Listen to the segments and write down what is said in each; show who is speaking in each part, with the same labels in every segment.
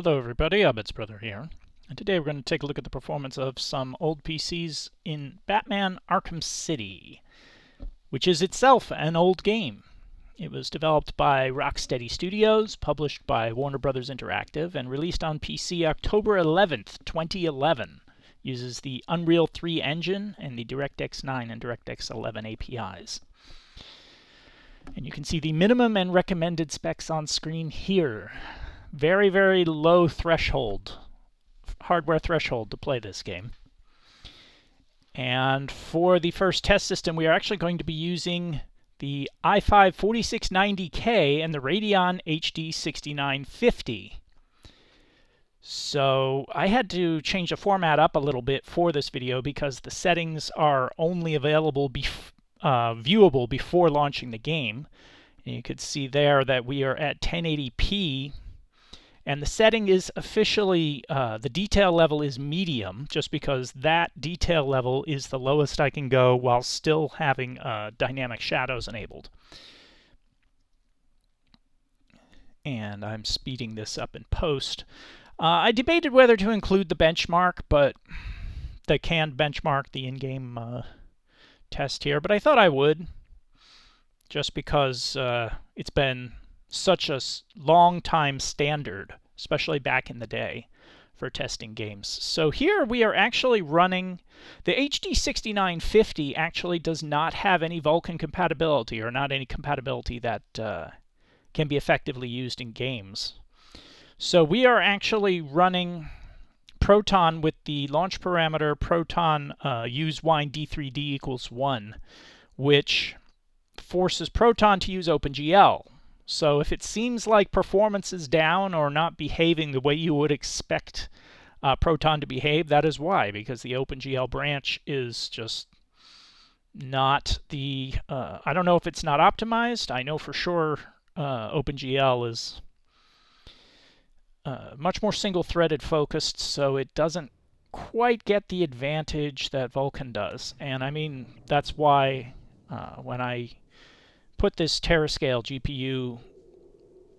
Speaker 1: Hello everybody, Abed's brother here, and today we're going to take a look at the performance of some old PCs in Batman Arkham City, which is itself an old game. It was developed by Rocksteady Studios, published by Warner Bros. Interactive, and released on PC October 11th, 2011. Uses the Unreal 3 engine and the DirectX 9 and DirectX 11 APIs. And you can see the minimum and recommended specs on screen here. Very, very low threshold, hardware threshold to play this game. And for the first test system, we are actually going to be using the i5 4690K and the Radeon HD6950. So I had to change the format up a little bit for this video because the settings are only available, viewable before launching the game. And you could see there that we are at 1080p. And the setting is officially, the detail level is medium, just because that detail level is the lowest I can go while still having dynamic shadows enabled. And I'm speeding this up in post. I debated whether to include the benchmark, but the canned benchmark, the in-game test here, but I thought I would, just because it's been such a long time standard, especially back in the day, for testing games. So here we are actually running, the HD6950 actually does not have any Vulkan compatibility, or not any compatibility that can be effectively used in games. So we are actually running Proton with the launch parameter Proton useWine D3D equals 1, which forces Proton to use OpenGL. So if it seems like performance is down or not behaving the way you would expect Proton to behave, that is why, because the OpenGL branch is just not the... I don't know if it's not optimized. I know for sure OpenGL is much more single-threaded focused, so it doesn't quite get the advantage that Vulkan does. And I mean, that's why when I put this TeraScale GPU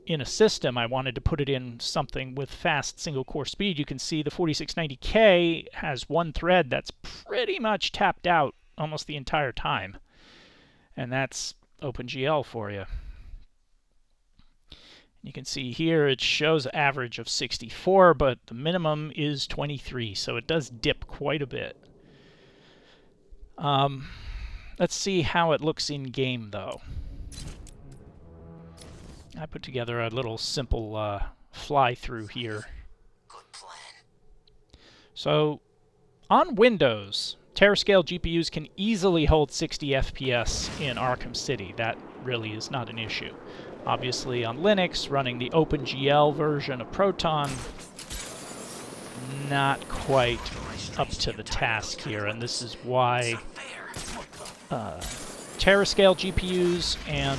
Speaker 1: in a system, I wanted to put it in something with fast single-core speed. You can see the 4690K has one thread that's pretty much tapped out almost the entire time. And that's OpenGL for you. You can see here it shows an average of 64, but the minimum is 23, so it does dip quite a bit. Let's see how it looks in-game, though. I put together a little simple fly-through here.
Speaker 2: Good plan.
Speaker 1: So, on Windows, TeraScale GPUs can easily hold 60 FPS in Arkham City. That really is not an issue. Obviously, on Linux, running the OpenGL version of Proton, not quite up to the task here, and this is why TeraScale GPUs and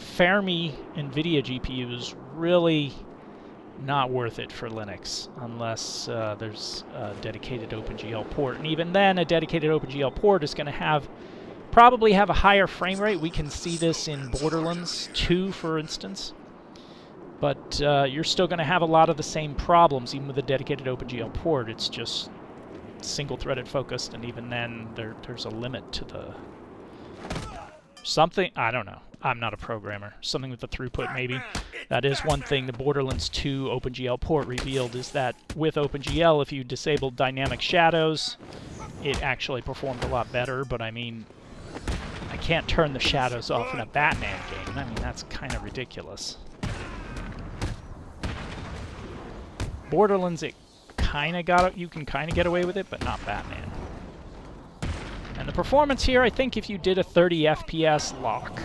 Speaker 1: Fermi NVIDIA GPUs really not worth it for Linux unless there's a dedicated OpenGL port. And even then, a dedicated OpenGL port is going to probably have a higher frame rate. We can see this in Borderlands 2, for instance. But you're still going to have a lot of the same problems, even with a dedicated OpenGL port. It's just single-threaded focused, and even then, there's a limit to the... something, I don't know. I'm not a programmer. Something with the throughput, maybe. That is one thing the Borderlands 2 OpenGL port revealed, is that with OpenGL, if you disabled dynamic shadows, it actually performed a lot better. But I mean, I can't turn the shadows off in a Batman game. I mean, that's kind of ridiculous. Borderlands, you can kind of get away with it, but not Batman. And the performance here, I think if you did a 30 FPS lock,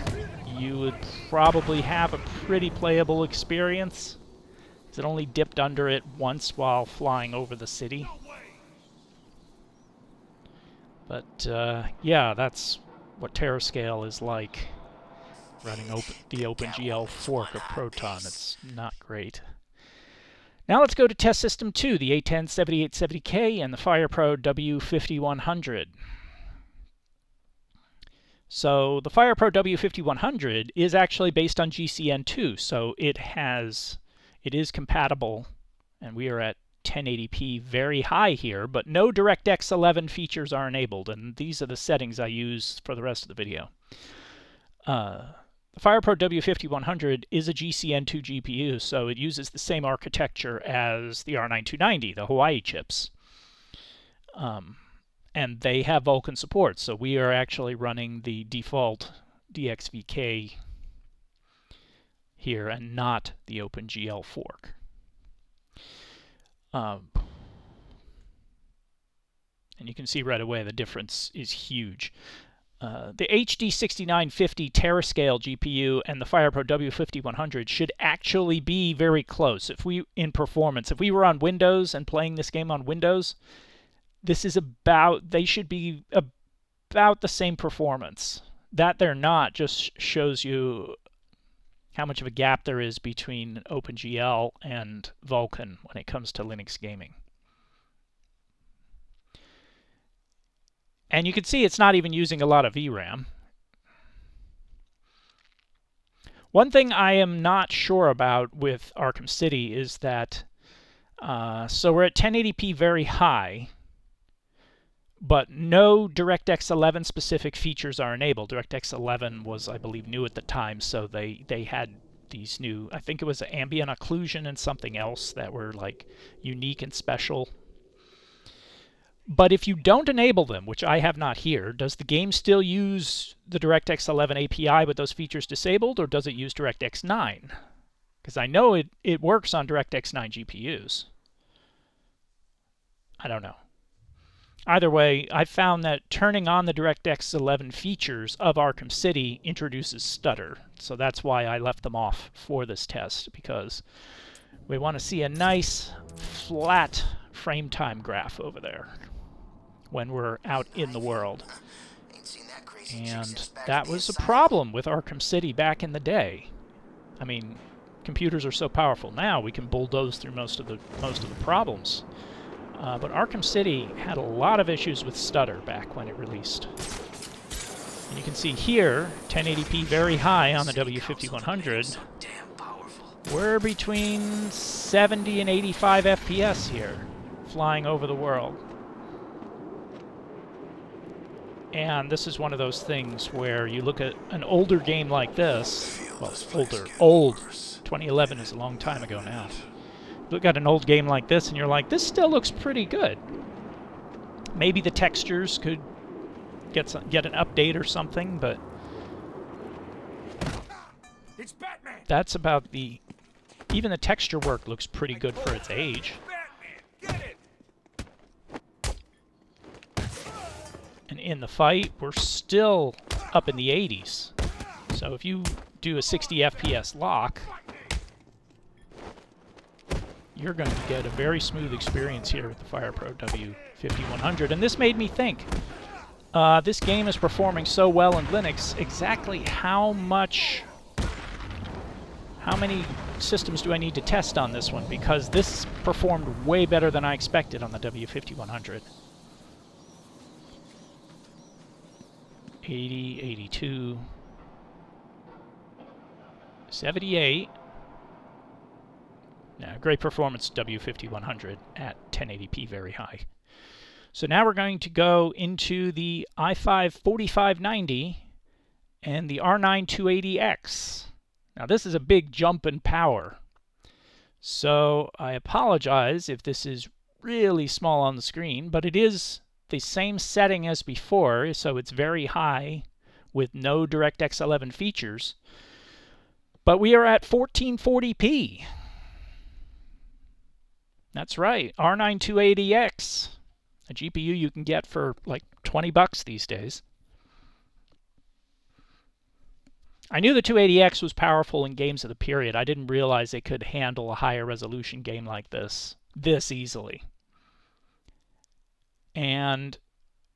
Speaker 1: you would probably have a pretty playable experience. It only dipped under it once while flying over the city. But yeah, that's what TeraScale is like, running the OpenGL fork of Proton. It's not great. Now let's go to test system 2, the A10-7870K and the FirePro W5100. So the FirePro W5100 is actually based on GCN2, so it is compatible and we are at 1080p very high here, but no DirectX 11 features are enabled, and these are the settings I use for the rest of the video. The FirePro W5100 is a GCN2 GPU, so it uses the same architecture as the R9 the Hawaii chips. And they have Vulkan support, so we are actually running the default DXVK here and not the OpenGL fork. And you can see right away the difference is huge. The HD6950 TeraScale GPU and the FirePro W5100 should actually be very close in performance. If we were on Windows and playing this game on Windows, they should be about the same performance. That they're not just shows you how much of a gap there is between OpenGL and Vulkan when it comes to Linux gaming. And you can see it's not even using a lot of VRAM. One thing I am not sure about with Arkham City is that, so we're at 1080p very high, but no DirectX 11 specific features are enabled. DirectX 11 was, I believe, new at the time, so they had these new, I think it was ambient occlusion and something else that were like unique and special. But if you don't enable them, which I have not here, does the game still use the DirectX 11 API with those features disabled, or does it use DirectX 9? Because I know it works on DirectX 9 GPUs. I don't know. Either way, I found that turning on the DirectX 11 features of Arkham City introduces stutter. So that's why I left them off for this test, because we want to see a nice flat frame time graph over there when we're out in the world. And that was a problem with Arkham City back in the day. I mean, computers are so powerful now, we can bulldoze through most of the problems. But Arkham City had a lot of issues with stutter back when it released. And you can see here, 1080p very high on the W5100. We're between 70 and 85 FPS here, flying over the world. And this is one of those things where you look at an older game like this, well, old, 2011 is a long time ago now. Look at an old game like this and you're like, this still looks pretty good. Maybe the textures could get an update or something, but
Speaker 2: it's Batman.
Speaker 1: That's about even the texture work looks pretty good for its age.
Speaker 2: Batman, get it.
Speaker 1: And in the fight, we're still up in the 80s. So if you do a 60 FPS lock, you're going to get a very smooth experience here with the FirePro W5100. And this made me think, this game is performing so well in Linux, exactly how many systems do I need to test on this one? Because this performed way better than I expected on the W5100. 80, 82, 78. Now, great performance W5100 at 1080p very high. So now we're going to go into the i5-4590 and the R9 280X. Now this is a big jump in power. So I apologize if this is really small on the screen, but it is the same setting as before, so it's very high with no DirectX 11 features. But we are at 1440p. That's right, R9 280X, a GPU you can get for like 20 bucks these days. I knew the 280X was powerful in games of the period. I didn't realize it could handle a higher resolution game like this easily. And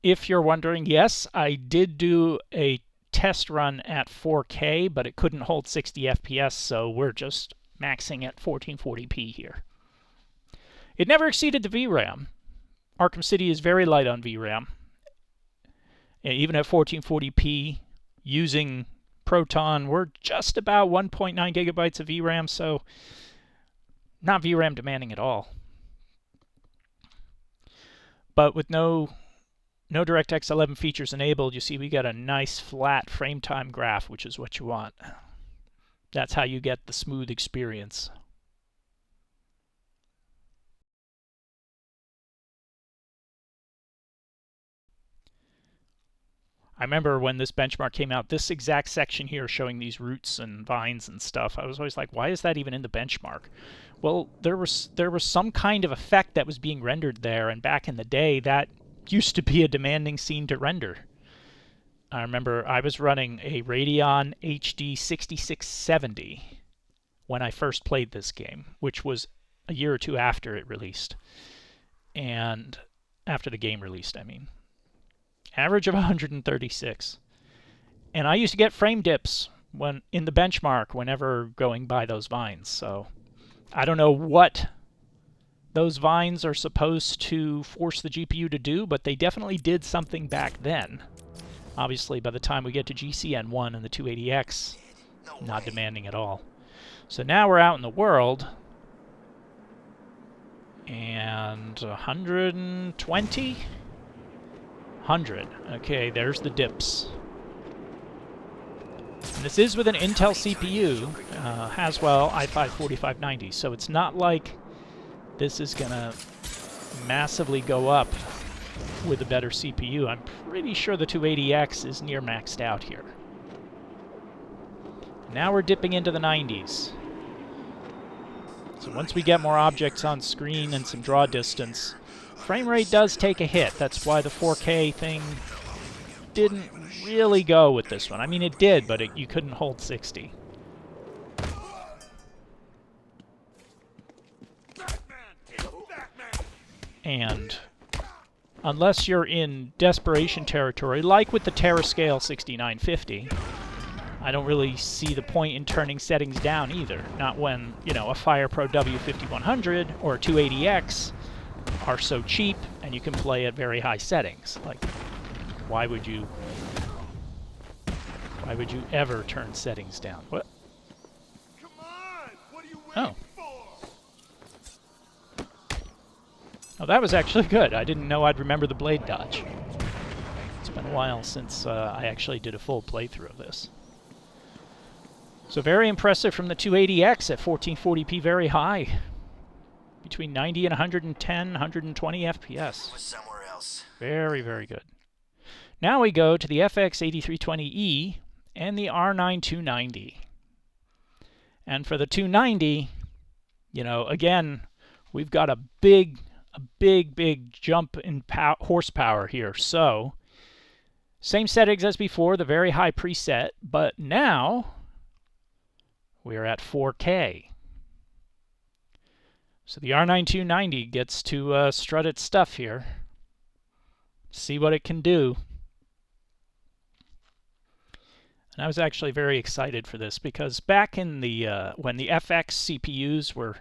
Speaker 1: if you're wondering, yes, I did do a test run at 4K, but it couldn't hold 60 FPS, so we're just maxing at 1440p here. It never exceeded the VRAM. Arkham City is very light on VRAM. Even at 1440p, using Proton, we're just about 1.9 gigabytes of VRAM, so not VRAM demanding at all. But with no DirectX 11 features enabled, you see we got a nice flat frame time graph, which is what you want. That's how you get the smooth experience. I remember when this benchmark came out, this exact section here showing these roots and vines and stuff, I was always like, why is that even in the benchmark? Well, there was some kind of effect that was being rendered there, and back in the day, that used to be a demanding scene to render. I remember I was running a Radeon HD6650 when I first played this game, which was a year or two after it released. And after the game released, I mean. Average of 136. And I used to get frame dips when in the benchmark whenever going by those vines. So I don't know what those vines are supposed to force the GPU to do, but they definitely did something back then. Obviously, by the time we get to GCN1 and the 280X, not demanding at all. So now we're out in the world, and 120? 100. Okay, there's the dips. And this is with an Intel CPU, Haswell i5-4590, so it's not like this is going to massively go up with a better CPU. I'm pretty sure the 280X is near maxed out here. Now we're dipping into the 90s. So once we get more objects on screen and some draw distance, frame rate does take a hit. That's why the 4K thing didn't really go with this one. I mean, it did, but you couldn't hold 60. And unless you're in desperation territory, like with the TeraScale 6950, I don't really see the point in turning settings down either. Not when, you know, a FirePro W5100 or a 280X are so cheap and you can play at very high settings. Like, why would you ever turn settings down? What?
Speaker 2: Come on! What are you waiting for?
Speaker 1: Oh, that was actually good. I didn't know I'd remember the blade dodge. It's been a while since I actually did a full playthrough of this. So very impressive from the 280X at 1440p, very high. Between 90 and 110, 120 FPS.
Speaker 3: Somewhere else.
Speaker 1: Very, very good. Now we go to the FX-8320e and the R9 290. And for the 290, you know, again, we've got a big jump in horsepower here. So, same settings as before, the very high preset, but now we're at 4K. So the R9 290 gets to strut its stuff here. See what it can do. And I was actually very excited for this because back in the when the FX CPUs were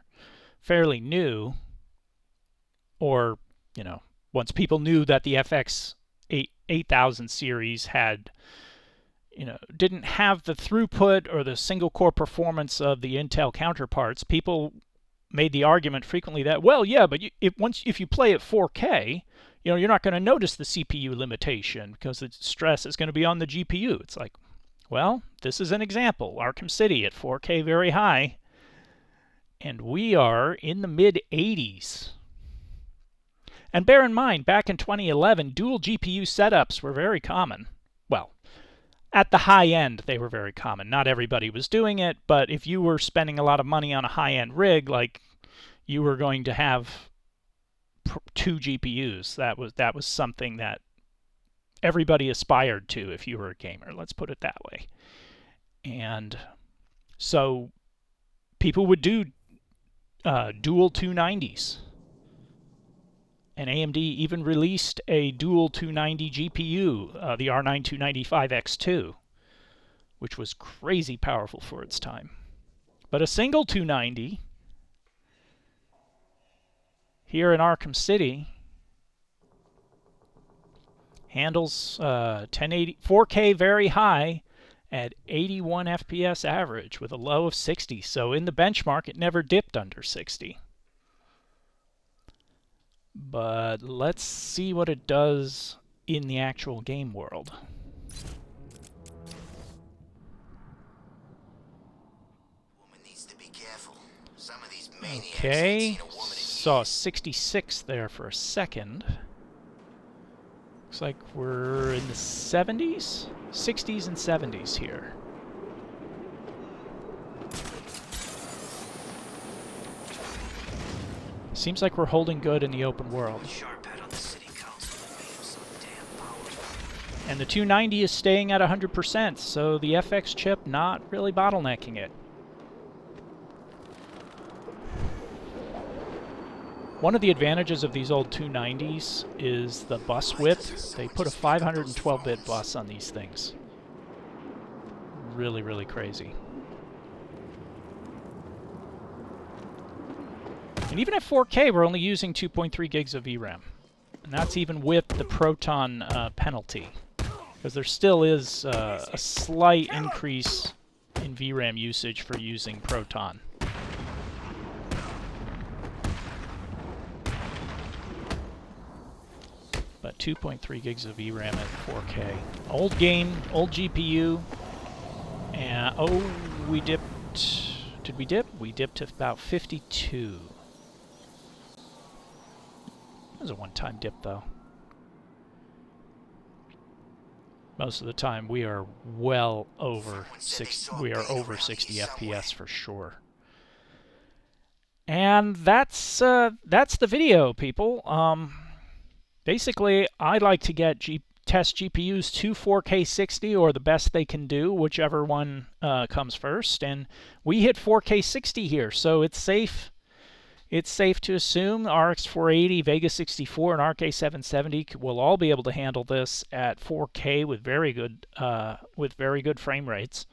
Speaker 1: fairly new, or, you know, once people knew that the FX 8000 series had, you know, didn't have the throughput or the single core performance of the Intel counterparts, people made the argument frequently that, well, yeah, but if you play at 4K, you know, you're not going to notice the CPU limitation because the stress is going to be on the GPU. It's like, well, this is an example. Arkham City at 4K very high, and we are in the mid-80s. And bear in mind, back in 2011, dual GPU setups were very common. Well, at the high end, they were very common. Not everybody was doing it, but if you were spending a lot of money on a high-end rig, like, you were going to have two GPUs. That was something that everybody aspired to if you were a gamer. Let's put it that way. And so people would do dual 290s. And AMD even released a dual 290 GPU, the R9 295X2, which was crazy powerful for its time. But a single 290 here in Arkham City handles 1080 4K very high at 81 FPS average with a low of 60. So in the benchmark, it never dipped under 60. but let's see what it does in the actual game world. Okay, saw 66 there for a second. Looks like we're in the 70s? 60s and 70s here. Seems like we're holding good in the open world. And the 290 is staying at 100%, so the FX chip not really bottlenecking it. One of the advantages of these old 290s is the bus width. They put a 512-bit bus on these things. Really, really crazy. And even at 4K, we're only using 2.3 gigs of VRAM. And that's even with the Proton penalty. Because there still is a slight increase in VRAM usage for using Proton. But 2.3 gigs of VRAM at 4K. Old game, old GPU. And oh, we dipped. Did we dip? We dipped to about 52. That was a one-time dip, though. Most of the time, we are well over 60. We are over 60 FPS for sure. And that's the video, people. Basically, I like to get test GPUs to 4K 60 or the best they can do, whichever one comes first. And we hit 4K 60 here, so it's safe. It's safe to assume RX 480, Vega 64, and RK 770 will all be able to handle this at 4K with very good frame rates.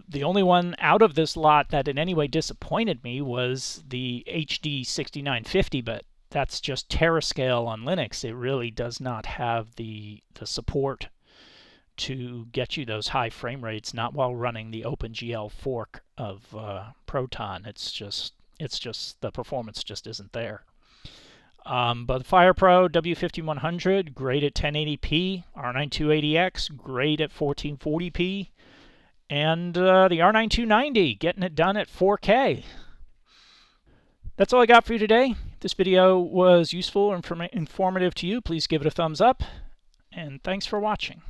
Speaker 1: The only one out of this lot that in any way disappointed me was the HD6950, but that's just TeraScale on Linux. It really does not have the support to get you those high frame rates, not while running the OpenGL fork of Proton. It's just the performance just isn't there. But the FirePro W5100, great at 1080p. R9 280X, great at 1440p. And the R9 290, getting it done at 4K. That's all I got for you today. If this video was useful or informative to you, please give it a thumbs up. And thanks for watching.